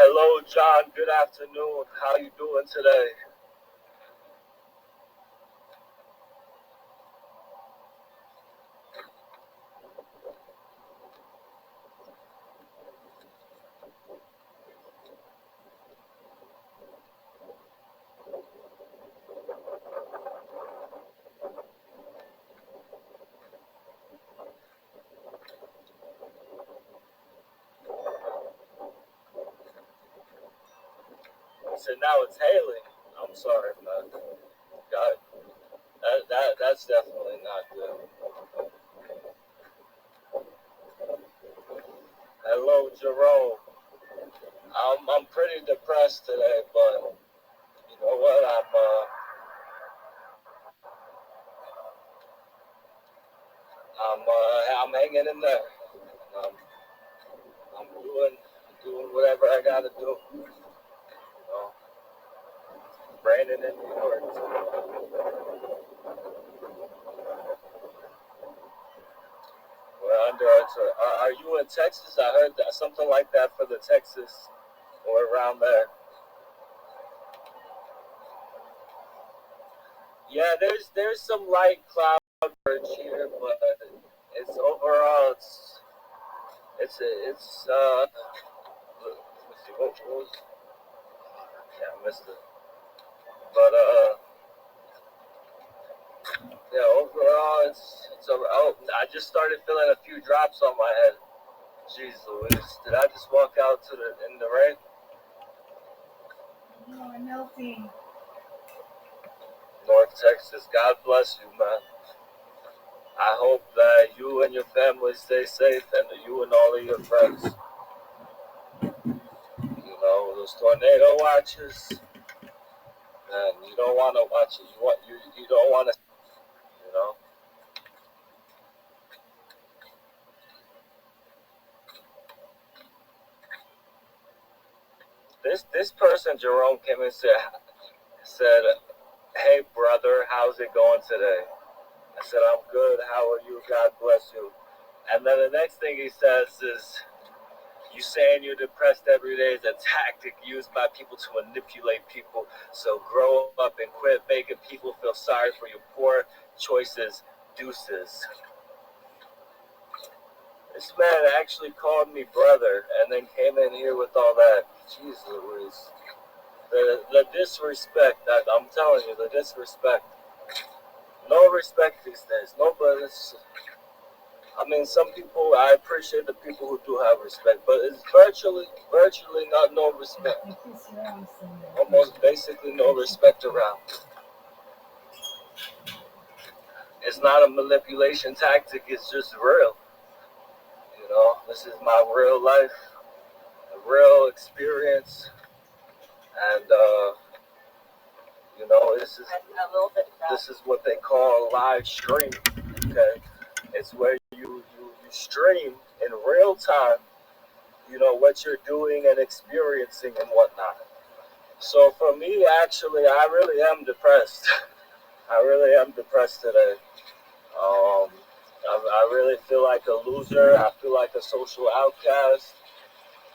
Hello, John. Good afternoon. How you doing today? So now it's hailing. I'm sorry, man. God, that's definitely not good. Hello, Jerome. I'm pretty depressed today, but you know what? I'm hanging in there. Um, I'm doing whatever I gotta do. You know, Brandon in New York. We're under. Are you in Texas? I heard that something like that for the Texas or around there. Yeah, there's some light cloud coverage here, but it's overall it's. Let me see what was. Yeah, I missed it. But yeah, overall it's. Oh, I just started feeling a few drops on my head. Jeez Louise, did I just walk out to the in the rain? No, I'm melting. North Texas, God bless you, man. I hope that you and your family stay safe, and you and all of your friends. You know those tornado watches. And you don't want to watch it. You don't want to. You know. This person Jerome came and said, "Hey brother, how's it going today?" I said, "I'm good. How are you? God bless you." And then the next thing he says is, "You saying you're depressed every day is a tactic used by people to manipulate people. So grow up and quit making people feel sorry for your poor choices. Deuces." This man actually called me brother and then came in here with all that. Jeez Louise. The disrespect, I'm telling you, the disrespect. No respect these days. Nobody's. I mean, some people, I appreciate the people who do have respect, but it's virtually not no respect. Almost basically no respect around. It's not a manipulation tactic, it's just real. You know, this is my real life, a real experience, and you know, this is what they call a live stream. Okay, it's where you stream in real time. You know what you're doing and experiencing and whatnot. So for me, actually, I really am depressed. I really am depressed today. Um, I really feel like a loser. I feel like a social outcast.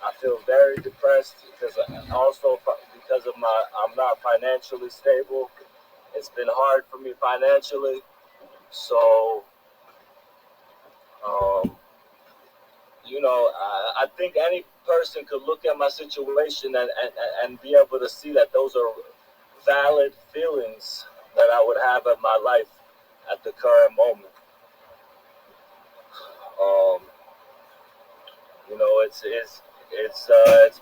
I feel very depressed because also because of I'm not financially stable. It's been hard for me financially. So, um, you know, I think any person could look at my situation and be able to see that those are valid feelings that I would have in my life at the current moment. Um, you know, it's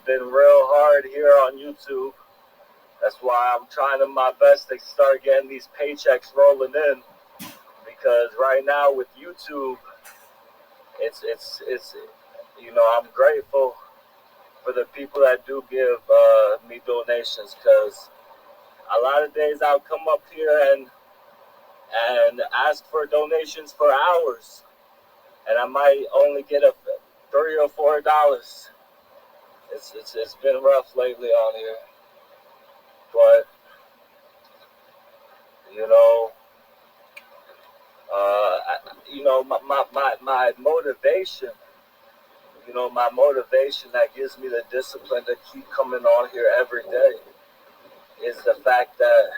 been real hard here on YouTube. That's why I'm trying to my best to start getting these paychecks rolling in because right now with YouTube, it's you know I'm grateful for the people that do give me donations because a lot of days I'll come up here and ask for donations for hours, and I might only get a $3 or $4. It's been rough lately on here, but you know, you know my motivation, my motivation that gives me the discipline to keep coming on here every day is the fact that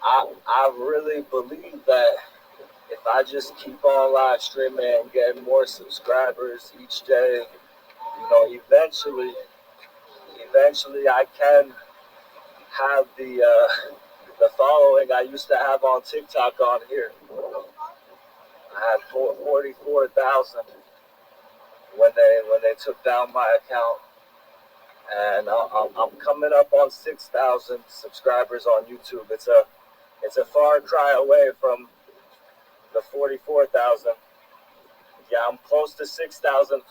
I really believe that if I just keep on live streaming and getting more subscribers each day, eventually I can have the following I used to have on TikTok on here. I had 44,000 when they took down my account, and I'm coming up on 6,000 subscribers on YouTube. It's a far cry away from the 44,000. Yeah, I'm close to 6,000.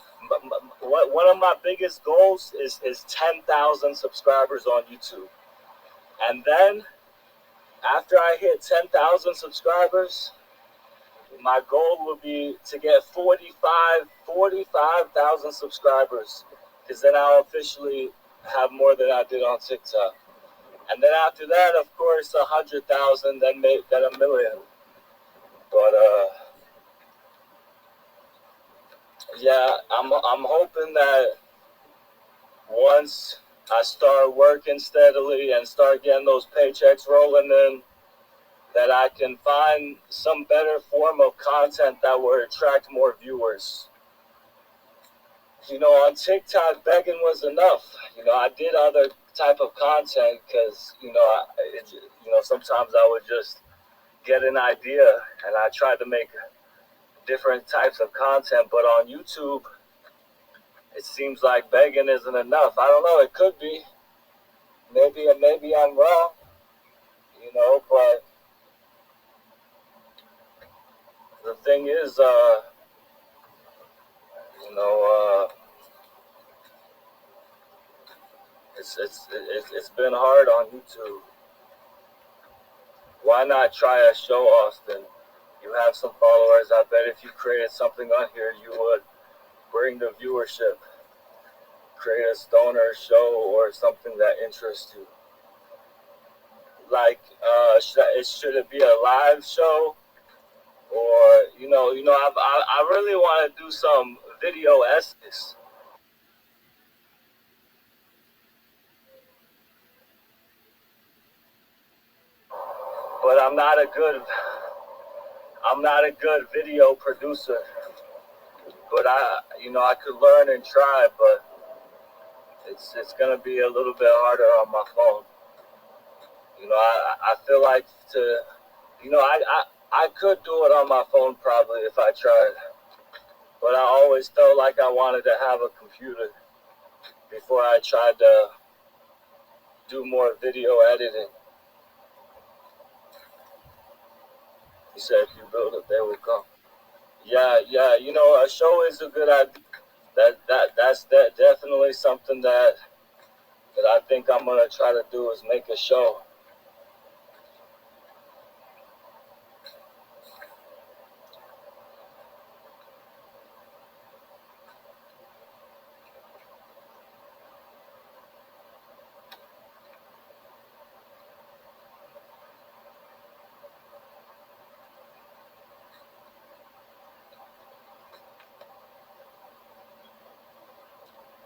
One of my biggest goals is 10,000 subscribers on YouTube, and then after I hit 10,000 subscribers, my goal would be to get 45,000 subscribers, because then I'll officially have more than I did on TikTok. And then after that, of course, 100,000, then a million. But yeah, I'm hoping that once I start working steadily and start getting those paychecks rolling in, that I can find some better form of content that will attract more viewers. On TikTok, begging was enough. I did other type of content because, sometimes I would just get an idea and I tried to make different types of content. But on YouTube, it seems like begging isn't enough. I don't know. It could be. Maybe I'm wrong, but the thing is, it's been hard on YouTube. Why not try a show, Austin? You have some followers. I bet if you created something on here, you would bring the viewership. Create a stoner show or something that interests you. Like, should it be a live show? Or, I really want to do some video essays. But I'm not a good video producer. But I could learn and try, but it's gonna be a little bit harder on my phone. I feel like I could do it on my phone probably if I tried. But I always felt like I wanted to have a computer before I tried to do more video editing. He said if you build it, they will come. Yeah, a show is a good idea. That's definitely something that I think I'm gonna try to do is make a show.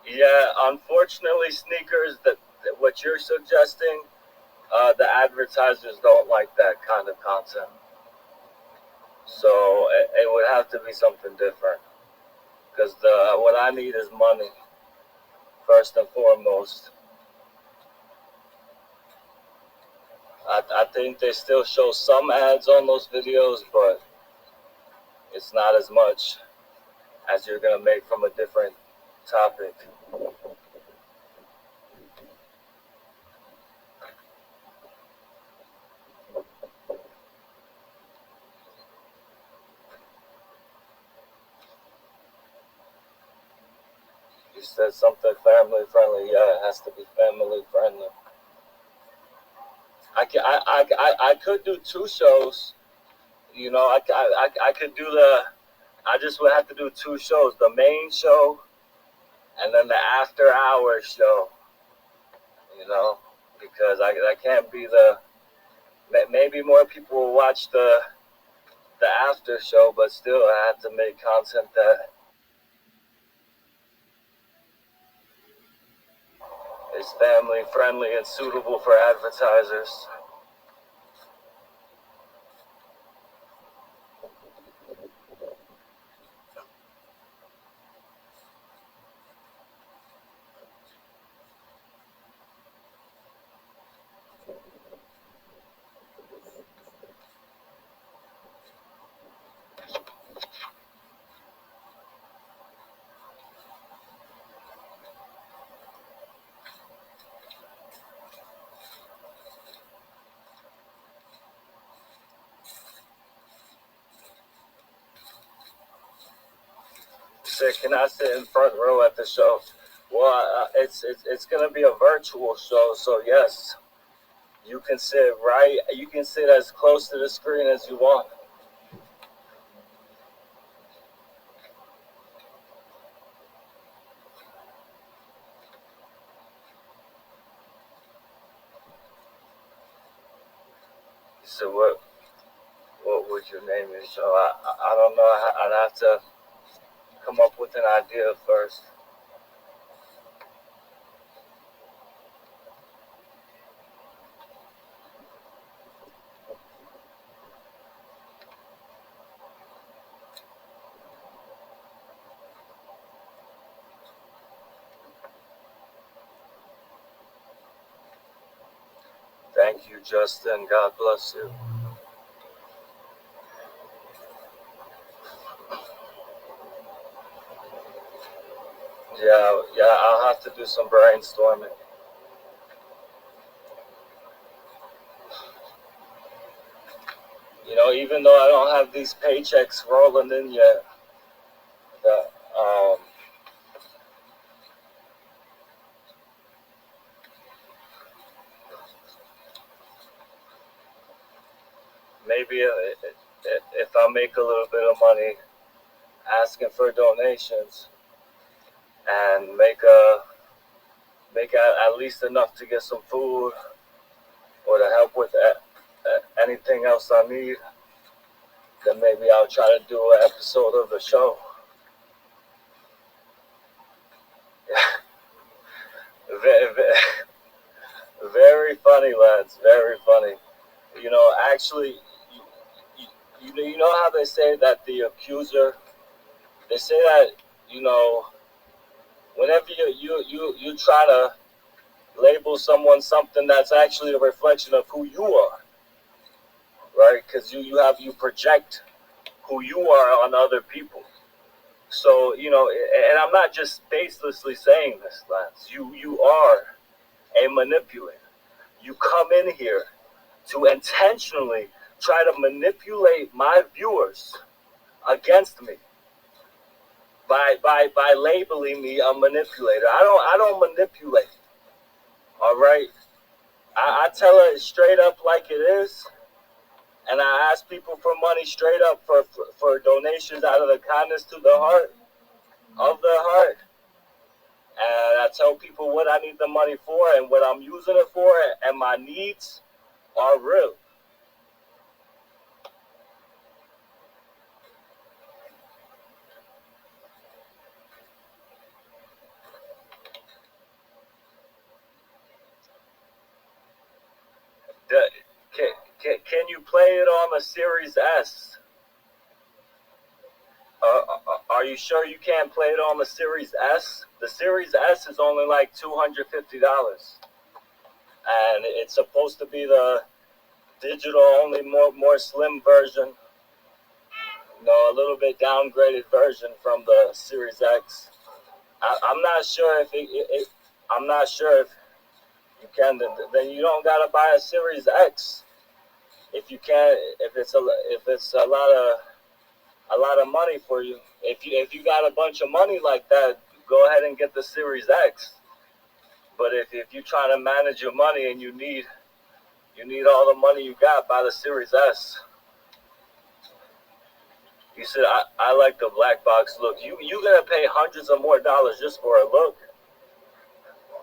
Yeah, unfortunately, sneakers, that what you're suggesting, the advertisers don't like that kind of content. So it would have to be something different. Because what I need is money, first and foremost. I think they still show some ads on those videos, but it's not as much as you're going to make from a different topic. You said something family friendly. Yeah, it has to be family friendly. I could do two shows. I could do I just would have to do two shows, the main show and then the after hours show, because I can't be maybe more people will watch the after show, but still I have to make content that is family friendly and suitable for advertisers. Said, can I sit in front row at the show? Well, it's gonna be a virtual show, so yes, you can sit right. You can sit as close to the screen as you want. So what would your name is? So I don't know. I'd have to come up with an idea first. Thank you, Justin. God bless you. Yeah, I'll have to do some brainstorming. You know, even though I don't have these paychecks rolling in yet, the maybe if I make a little bit of money asking for donations and make at least enough to get some food or to help with anything else I need, then maybe I'll try to do an episode of the show. Very funny, lads. Very funny. You know, actually, you know how they say that the accuser, they say that, you know, whenever you try to label someone something, that's actually a reflection of who you are, right? Because you project who you are on other people. So, you know, and I'm not just baselessly saying this, lads. You are a manipulator. You come in here to intentionally try to manipulate my viewers against me by labeling me a manipulator. I don't manipulate. All right, I tell it straight up like it is, and I ask people for money straight up for donations out of the kindness to the heart of their heart. And I tell people what I need the money for and what I'm using it for, and my needs are real. Can you play it on the Series S? Are you sure you can't play it on the Series S? The Series S is only like $250, and it's supposed to be the digital only, more slim version. You know, a little bit downgraded version from the Series X. I'm not sure if I'm not sure if you can. Then you don't gotta buy a Series X. If you can't, if it's a lot of money for you. If you got a bunch of money like that, go ahead and get the Series X. But if you're trying to manage your money and you need all the money you got, buy the Series S. You said I like the black box look. You gonna pay hundreds of more dollars just for a look.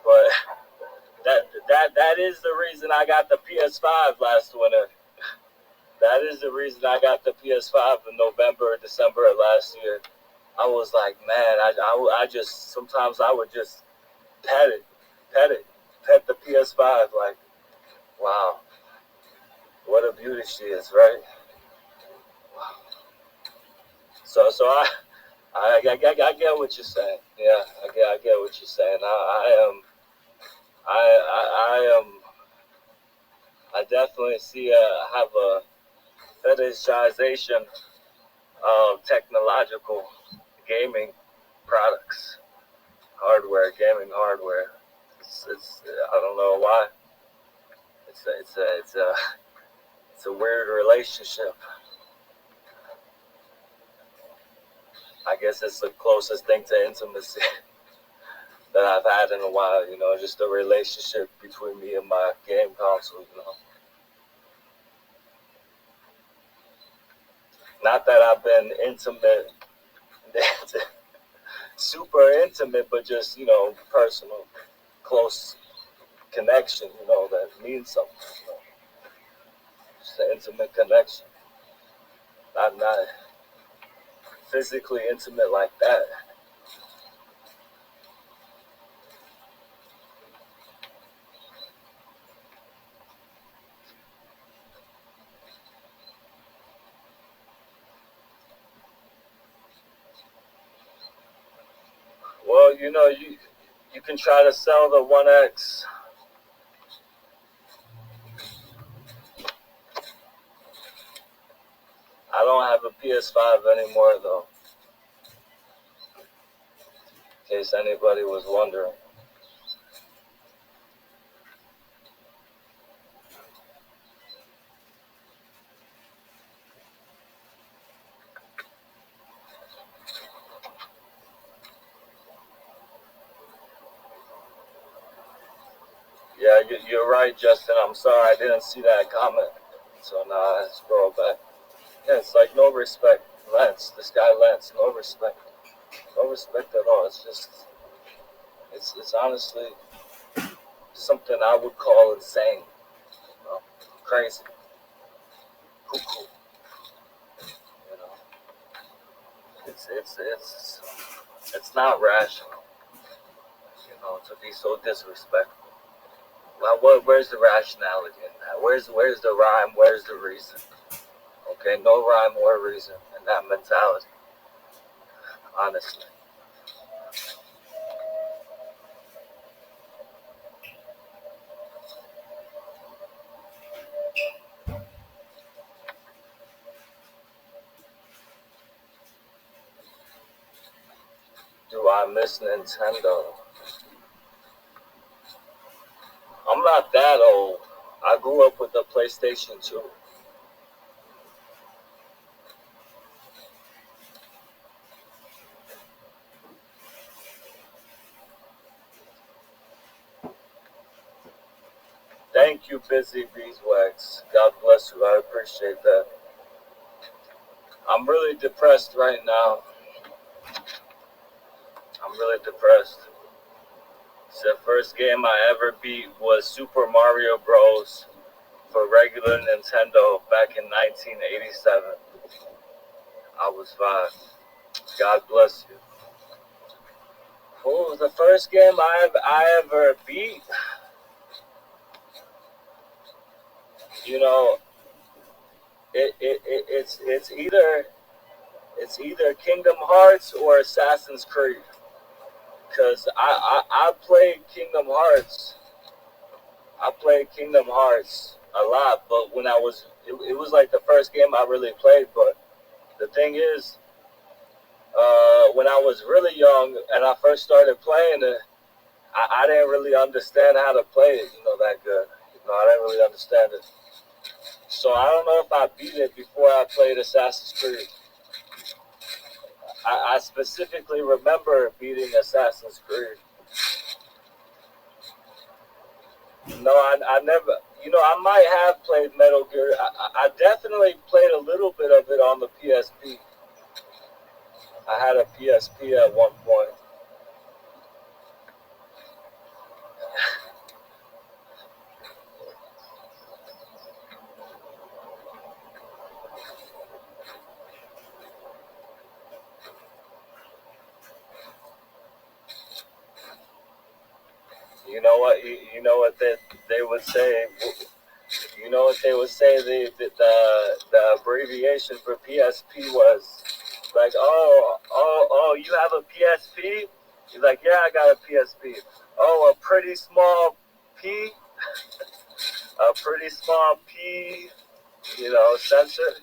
But that is the reason I got the PS5 last winter. That is the reason I got the PS5 in November or December of last year. I was like, man, I just, sometimes I would just pet it. pet the PS5, like, wow, what a beauty she is, right? So I get what you're saying. Yeah, I get what you're saying. I am I definitely have a fetishization of technological gaming products, gaming hardware. It's I don't know why. It's a weird relationship. I guess it's the closest thing to intimacy that I've had in a while. Just a relationship between me and my game console. Not that I've been intimate, super intimate, but just personal, close connection. That means something. Just an intimate connection, not physically intimate like that. Well, you can try to sell the 1X. I don't have a PS5 anymore, though, in case anybody was wondering. Yeah, you're right, Justin. I'm sorry I didn't see that comment. So now I scroll back. Yeah, it's like no respect. Lance, this guy Lance, no respect. No respect at all. It's just, it's honestly something I would call insane. Crazy. Cuckoo. You know, it's not rational. To be so disrespectful. Well, where's the rationality in that? Where's the rhyme? Where's the reason? Okay, no rhyme or reason in that mentality. Honestly. Do I miss Nintendo? I'm not that old. I grew up with the PlayStation 2. Thank you, Busy Beeswax. God bless you. I appreciate that. I'm really depressed right now. I'm really depressed. The first game I ever beat was Super Mario Bros. For regular Nintendo back in 1987. I was 5. God bless you. What was the first game I ever beat? It's either Kingdom Hearts or Assassin's Creed. Cause I played Kingdom Hearts. I played Kingdom Hearts a lot, but when it was like the first game I really played. But the thing is, when I was really young and I first started playing it, I didn't really understand how to play it, that good. I didn't really understand it. So I don't know if I beat it before I played Assassin's Creed. I specifically remember beating Assassin's Creed. No, I never. I might have played Metal Gear. I definitely played a little bit of it on the PSP. I had a PSP at one point. You know what? You know what they would say. You know what they would say. The abbreviation for PSP was like, oh, you have a PSP? He's like, yeah, I got a PSP. Oh, a pretty small P, a pretty small P, sensor.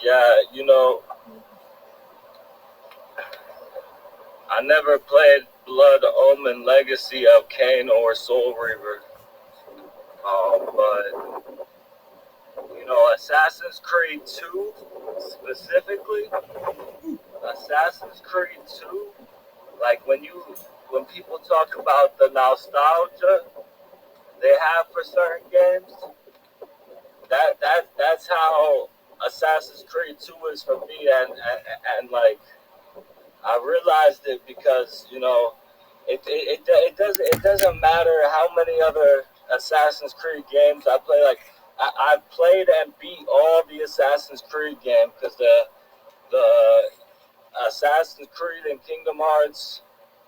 Yeah, I never played Blood Omen Legacy of Kain or Soul Reaver. But Assassin's Creed 2 specifically, Assassin's Creed 2, like when people talk about the nostalgia they have for certain games, that's how Assassin's Creed 2 is for me, and like I realized it because it doesn't matter how many other Assassin's Creed games I play. Like I've played and beat all the Assassin's Creed games because the Assassin's Creed and Kingdom Hearts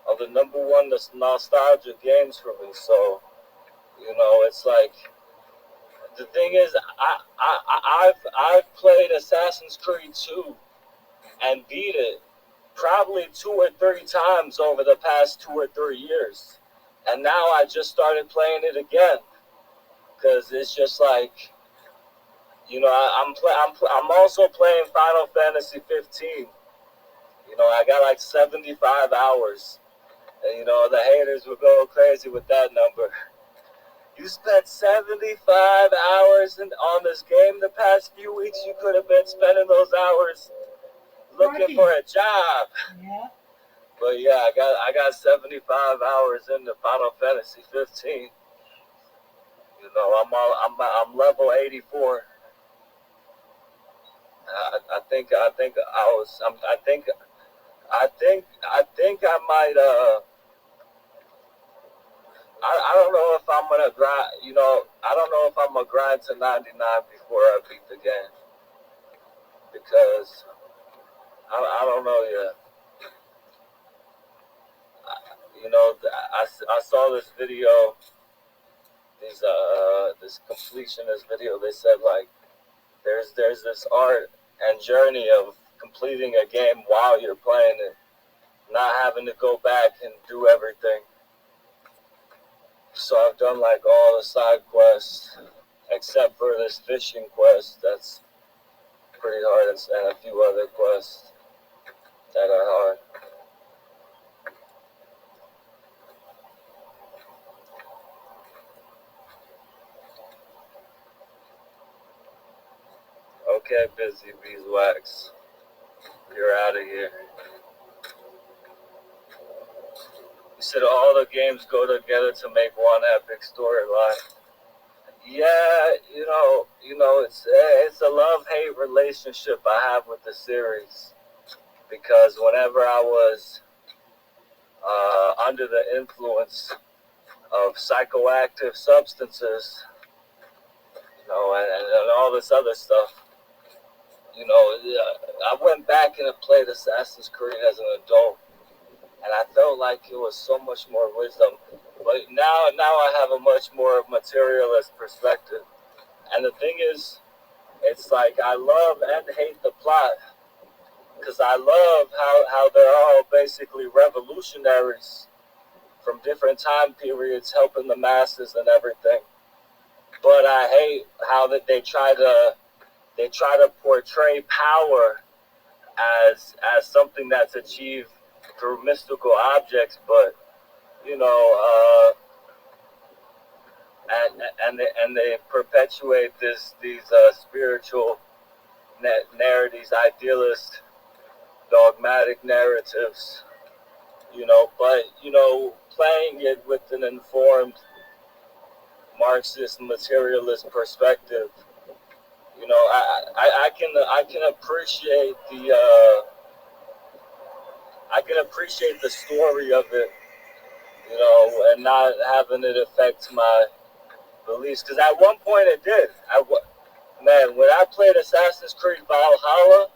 are the number one nostalgia games for me. So it's like the thing is I've played Assassin's Creed 2 and beat it probably 2 or 3 times over the past 2 or 3 years, and now I just started playing it again because it's just like I'm also playing Final Fantasy 15. I got like 75 hours, and the haters will go crazy with that number. You spent 75 hours on this game the past few weeks. You could have been spending those hours looking for a job. Yeah. But yeah, I got 75 hours into Final Fantasy 15. I'm level 84. I think I might I don't know if I'm gonna grind. I don't know if I'm gonna grind to 99 before I beat the game because I don't know yet. I saw this video, this completionist video. They said like there's this art and journey of completing a game while you're playing it, not having to go back and do everything. So I've done like all the side quests except for this fishing quest that's pretty hard, and a few other quests that are hard. Okay, Busy Beeswax, you're out of here. You said all the games go together to make one epic storyline. Yeah, it's a love-hate relationship I have with the series because whenever I was under the influence of psychoactive substances, and all this other stuff, I went back and played Assassin's Creed as an adult, and I felt like it was so much more wisdom. But now I have a much more materialist perspective. And the thing is, it's like I love and hate the plot because I love how they're all basically revolutionaries from different time periods, helping the masses and everything. But I hate how that they try to portray power as something that's achieved through mystical objects, but you know, and they perpetuate these spiritual narratives, idealist, dogmatic narratives, but playing it with an informed Marxist materialist perspective. I can appreciate the story of it, and not having it affect my beliefs. Because at one point it did. Man, when I played Assassin's Creed Valhalla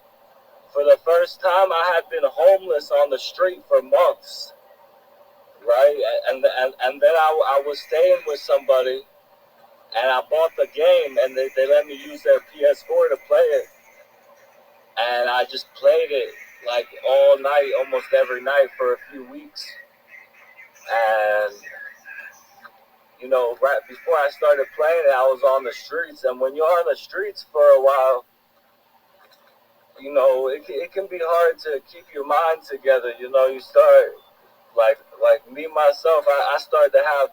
for the first time, I had been homeless on the street for months, right? And then I was staying with somebody, and I bought the game, and they let me use their PS4 to play it. And I just played it like all night, almost every night for a few weeks. And, right before I started playing it, I was on the streets. And when you're on the streets for a while, it can be hard to keep your mind together. You start, like me, myself, I started to have,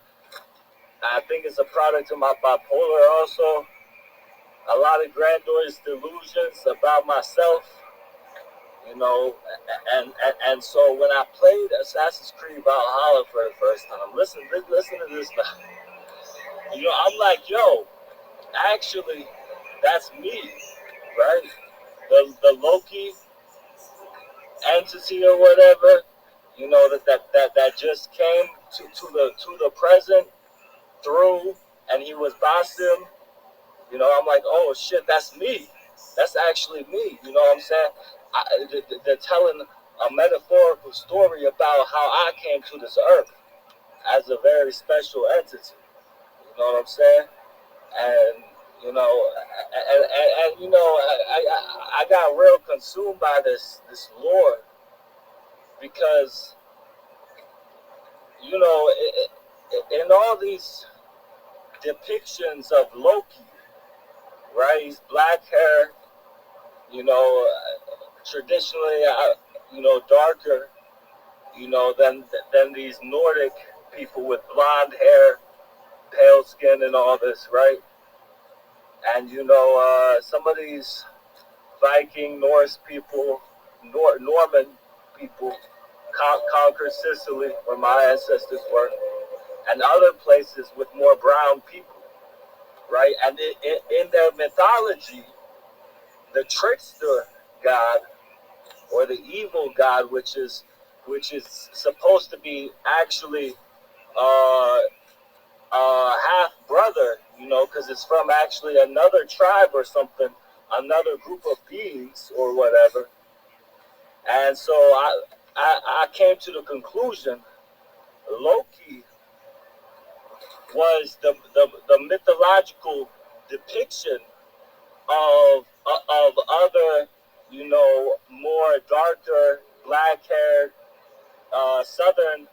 I think it's a product of my bipolar also, a lot of grandiose delusions about myself, and so when I played Assassin's Creed Valhalla for the first time, listen to this now. I'm like, yo, actually, that's me, right? The Loki entity or whatever, that just came to the present through, and he was Basim. I'm like, oh shit, that's me. That's actually me. You know what I'm saying? They're telling a metaphorical story about how I came to this earth as a very special entity. You know what I'm saying? And I got real consumed by this lore because in all these depictions of Loki, right? He's black hair, traditionally, darker, than these Nordic people with blonde hair, pale skin, and all this, right? And some of these Viking, Norse people, Norman people conquered Sicily, where my ancestors were, and other places with more brown people, right? And in their mythology, the trickster god, or the evil god, which is supposed to be actually half brother, because it's from actually another tribe or something, another group of beings or whatever. And so I came to the conclusion Loki was the mythological depiction of other, more darker, black-haired, Southern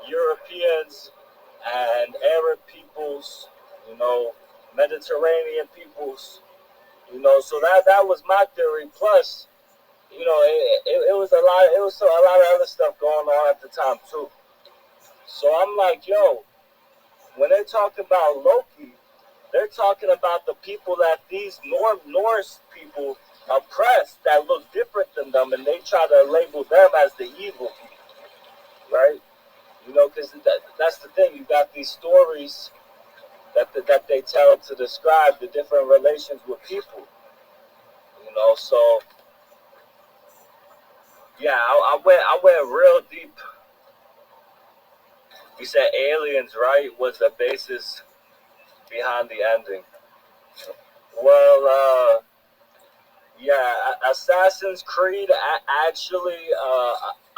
Europeans and Arab peoples, Mediterranean peoples, so that was my theory. Plus, it was a lot. It was a lot of other stuff going on at the time too. So I'm like, yo, when they talk about Loki, they're talking about the people that these Norse people oppressed that look different than them, and they try to label them as the evil people, right? Because that's the thing. You got these stories that they tell to describe the different relations with people, So yeah, I went real deep. You said aliens, right? Was the basis behind the ending. Well, yeah, Assassin's Creed actually,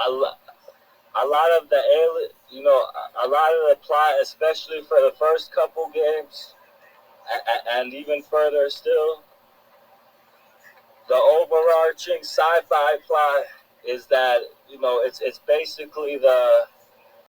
a lot of the alien, a lot of the plot, especially for the first couple games, and even further still, the overarching sci-fi plot is that it's basically the